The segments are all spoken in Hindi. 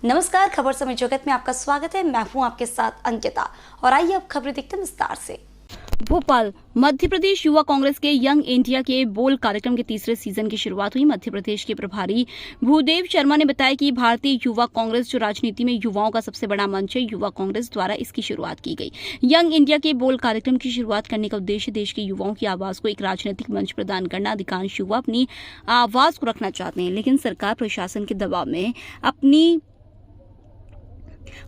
नमस्कार, खबर समय जगत में आपका स्वागत है। मैं हूं आपके साथ अंकिता और आइए अब खबरें देखते हैं विस्तार से। भोपाल मध्य प्रदेश युवा कांग्रेस के यंग इंडिया के बोल कार्यक्रम के तीसरे सीजन की शुरुआत हुई। मध्य प्रदेश के प्रभारी भूदेव शर्मा ने बताया कि भारतीय युवा कांग्रेस जो राजनीति में युवाओं का सबसे बड़ा मंच है, युवा कांग्रेस द्वारा इसकी शुरुआत की गई। यंग इंडिया के बोल कार्यक्रम की शुरुआत करने का उद्देश्य देश के युवाओं की आवाज को एक राजनीतिक मंच प्रदान करना। अधिकांश युवा अपनी आवाज को रखना चाहते हैं, लेकिन सरकार प्रशासन के दबाव में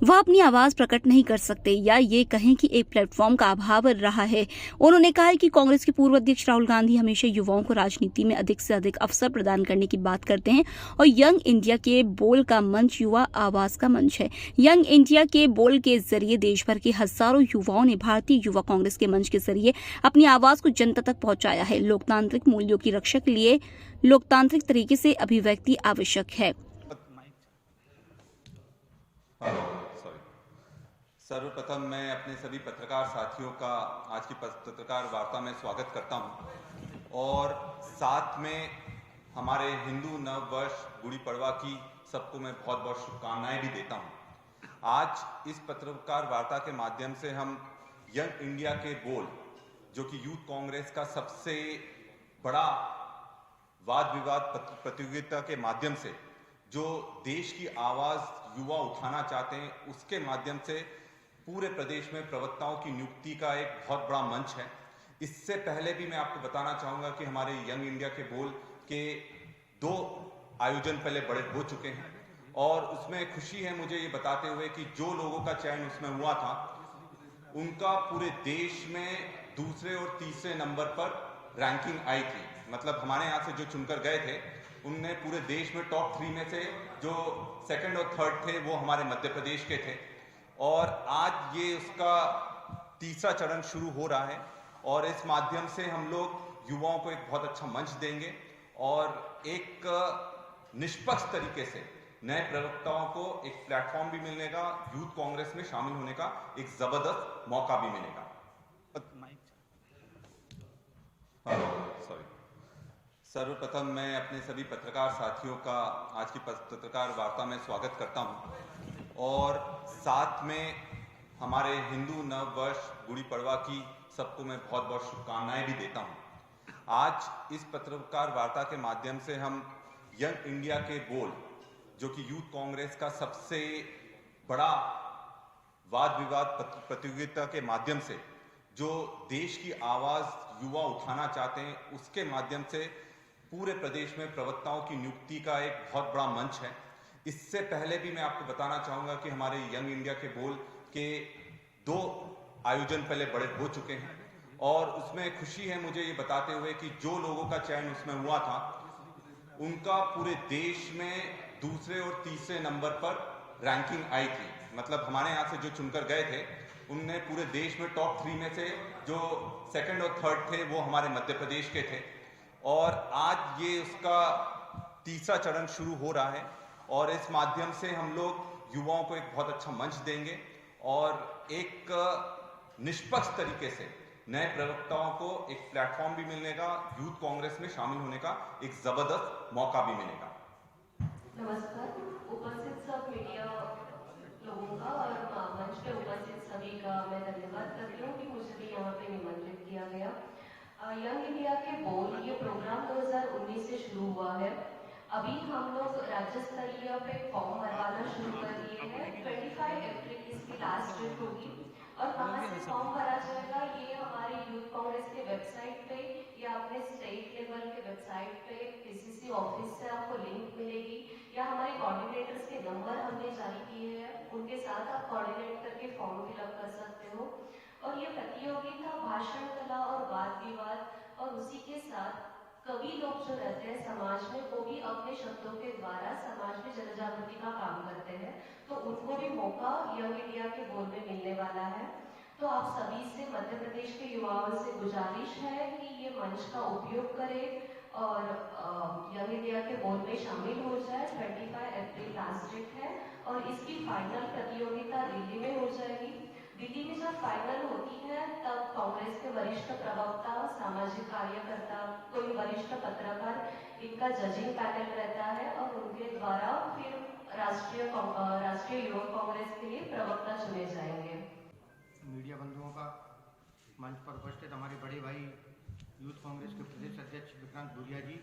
वह अपनी आवाज प्रकट नहीं कर सकते या ये कहें कि एक प्लेटफॉर्म का अभाव रहा है। उन्होंने कहा कि कांग्रेस के पूर्व अध्यक्ष राहुल गांधी हमेशा युवाओं को राजनीति में अधिक से अधिक अवसर प्रदान करने की बात करते हैं और यंग इंडिया के बोल का मंच युवा आवाज का मंच है। यंग इंडिया के बोल के जरिए देश भर के हजारों युवाओं ने भारतीय युवा कांग्रेस के मंच के जरिए अपनी आवाज को जनता तक पहुंचाया है। लोकतांत्रिक मूल्यों की रक्षा के लिए लोकतांत्रिक तरीके से अभिव्यक्ति आवश्यक है। सर्वप्रथम मैं अपने सभी पत्रकार साथियों का आज की पत्रकार वार्ता में स्वागत करता हूं और साथ में हमारे हिंदू नव वर्ष गुड़ी पड़वा की सबको मैं बहुत बहुत शुभकामनाएं भी देता हूं। आज इस पत्रकार वार्ता के माध्यम से हम यंग इंडिया के बोल, जो कि यूथ कांग्रेस का सबसे बड़ा वाद विवाद प्रतियोगिता के माध्यम से जो देश की आवाज युवा उठाना चाहते हैं, उसके माध्यम से पूरे प्रदेश में प्रवक्ताओं की नियुक्ति का एक बहुत बड़ा मंच है। इससे पहले भी मैं आपको बताना चाहूंगा कि हमारे यंग इंडिया के बोल के 2 आयोजन पहले बड़े हो चुके हैं और उसमें खुशी है मुझे ये बताते हुए कि जो लोगों का चयन उसमें हुआ था, उनका पूरे देश में दूसरे और तीसरे नंबर पर रैंकिंग आई थी। मतलब हमारे यहाँ से जो चुनकर गए थे, उनने पूरे देश में टॉप 3 में से जो सेकंड और थर्ड थे वो हमारे मध्य प्रदेश के थे और आज ये उसका तीसरा चरण शुरू हो रहा है और इस माध्यम से हम लोग युवाओं को एक बहुत अच्छा मंच देंगे और एक निष्पक्ष तरीके से नए प्रवक्ताओं को एक प्लेटफॉर्म भी मिलेगा, यूथ कांग्रेस में शामिल होने का एक जबरदस्त मौका भी मिलेगा। सर्वप्रथम मैं अपने सभी पत्रकार साथियों का आज की पत्रकार वार्ता में स्वागत करता हूं और साथ में हमारे हिंदू नव वर्ष गुड़ी पड़वा की सबको मैं बहुत बहुत शुभकामनाएं भी देता हूं। आज इस पत्रकार वार्ता के माध्यम से हम यंग इंडिया के बोल, जो कि यूथ कांग्रेस का सबसे बड़ा वाद विवाद प्रतियोगिता के माध्यम से जो देश की आवाज युवा उठाना चाहते हैं, उसके माध्यम से पूरे प्रदेश में प्रवक्ताओं की नियुक्ति का एक बहुत बड़ा मंच है। इससे पहले भी मैं आपको बताना चाहूंगा कि हमारे यंग इंडिया के बोल के 2 आयोजन पहले बड़े हो चुके हैं और उसमें खुशी है मुझे ये बताते हुए कि जो लोगों का चयन उसमें हुआ था, उनका पूरे देश में दूसरे और तीसरे नंबर पर रैंकिंग आई थी। मतलब हमारे यहाँ से जो चुनकर गए थे, उनने पूरे देश में टॉप 3 में से जो सेकंड और थर्ड थे वो हमारे मध्य प्रदेश के थे और आज ये उसका तीसरा चरण शुरू हो रहा है और इस माध्यम से हम लोग युवाओं को एक बहुत अच्छा मंच देंगे और एक निष्पक्ष तरीके से नए प्रवक्ताओं को एक प्लेटफॉर्म भी मिलेगा, यूथ कांग्रेस में शामिल होने का एक जबरदस्त मौका भी मिलेगा। नमस्कार, उपस्थित सब मीडिया लोगों का और मंच पे उपस्थित सभी का मैं धन्यवाद करती हूँ कि मुझे भी यहाँ पे निमंत्रित किया गया। यंग इंडिया के बोल ये प्रोग्राम 2019 से शुरू हुआ है। अभी हम लोग राज्य स्तरीय पे फॉर्म भरवाना शुरू कर दिए हैं। 25 अप्रैल इसकी लास्ट डेट होगी और कहाँ से फॉर्म भरा जाएगा, ये हमारे यूथ कांग्रेस के वेबसाइट पे या अपने स्टेट लेवल के वेबसाइट पे पीसीसी ऑफिस से आपको लिंक मिलेगी या हमारे कोऑर्डिनेटर्स के नंबर हमने जारी किए हैं, उनके साथ आप कोऑर्डिनेट करके फॉर्म फिलअप कर सकते हो। और ये प्रतियोगिता भाषण कला और वाद विवाद और उसी के साथ कवि लोग जो रहते हैं समाज में, वो भी अपने शब्दों के द्वारा समाज में जन जागृति का काम करते हैं, तो उनको भी मौका यंग इंडिया के बोल में मिलने वाला है। तो आप सभी से, मध्य प्रदेश के युवाओं से गुजारिश है कि ये मंच का उपयोग करें और यंग इंडिया के बोल में शामिल हो जाए। 25 अप्रैल लास्ट डेट है और इसकी फाइनल प्रतियोगिता दिल्ली में हो जाएगी। दिल्ली में जब फाइनल होती है तब कांग्रेस के वरिष्ठ प्रवक्ता, सामाजिक कार्यकर्ता, कोई वरिष्ठ पत्रकार, इनका जजिंग पैनल रहता है और उनके द्वारा फिर राष्ट्रीय युवा कांग्रेस के लिए प्रवक्ता चुने जाएंगे। मीडिया बंधुओं का मंच पर उपस्थित हमारे बड़े भाई यूथ कांग्रेस के प्रदेश अध्यक्ष विक्रांत भूरिया जी,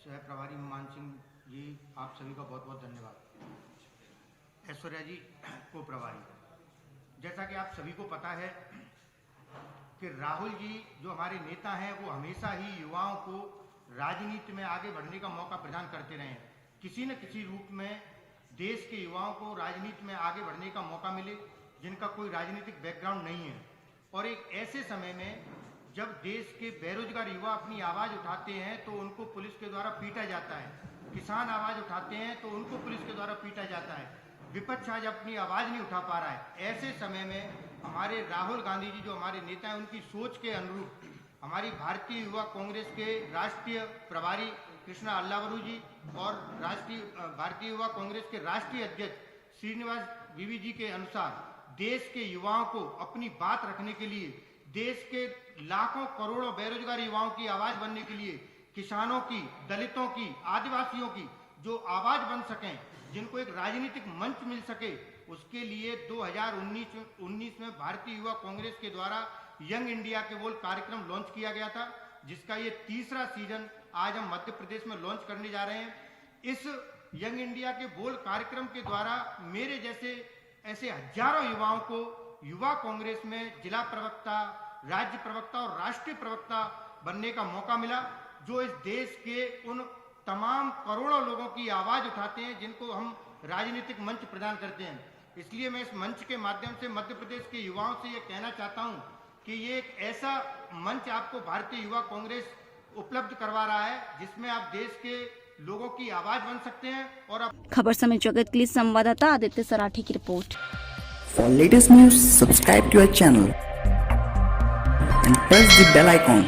सह प्रभारी मान सिंह जी, आप सभी का बहुत बहुत धन्यवाद। ऐश्वर्या जी को प्रभारी, जैसा कि आप सभी को पता है कि राहुल जी जो हमारे नेता हैं वो हमेशा ही युवाओं को राजनीति में आगे बढ़ने का मौका प्रदान करते रहे हैं। किसी न किसी रूप में देश के युवाओं को राजनीति में आगे बढ़ने का मौका मिले जिनका कोई राजनीतिक बैकग्राउंड नहीं है। और एक ऐसे समय में जब देश के बेरोजगार युवा अपनी आवाज़ उठाते हैं तो उनको पुलिस के द्वारा पीटा जाता है, किसान आवाज़ उठाते हैं तो उनको पुलिस के द्वारा पीटा जाता है, विपक्ष आज अपनी आवाज़ नहीं उठा पा रहा है। ऐसे समय में हमारे राहुल गांधी जी जो हमारे नेता हैं उनकी सोच के अनुरूप हमारी भारतीय युवा कांग्रेस के राष्ट्रीय प्रभारी कृष्णा अल्लावरू जी और भारतीय युवा कांग्रेस के राष्ट्रीय अध्यक्ष श्रीनिवास वीवी जी के अनुसार देश के युवाओं को अपनी बात रखने के लिए, देश के लाखों करोड़ों बेरोजगार युवाओं की आवाज बनने के लिए, किसानों की, दलितों की, आदिवासियों की जो आवाज बन सकें, जिनको एक राजनीतिक मंच मिल सके, उसके लिए 2019 में भारतीय युवा कांग्रेस के द्वारा यंग इंडिया के बोल कार्यक्रम लॉन्च किया गया था, जिसका ये तीसरा सीजन आज हम मध्य प्रदेश में लॉन्च करने जा रहे हैं। इस यंग इंडिया के बोल कार्यक्रम के द्वारा मेरे जैसे ऐसे हजारों युवाओं को युवा कांग्रेस में जिला प्रवक्ता, राज्य प्रवक्ता और राष्ट्रीय प्रवक्ता बनने का मौका मिला, जो इस देश के उन तमाम करोड़ों लोगों की आवाज उठाते हैं जिनको हम राजनीतिक मंच प्रदान करते हैं। इसलिए मैं इस मंच के माध्यम से मध्य प्रदेश के युवाओं से ये कहना चाहता हूं कि ये एक ऐसा मंच आपको भारतीय युवा कांग्रेस उपलब्ध करवा रहा है जिसमें आप देश के लोगों की आवाज बन सकते हैं। और खबर समय जगत के लिए संवाददाता आदित्य सराठी की report. For latest news, subscribe to our channel and press the bell icon.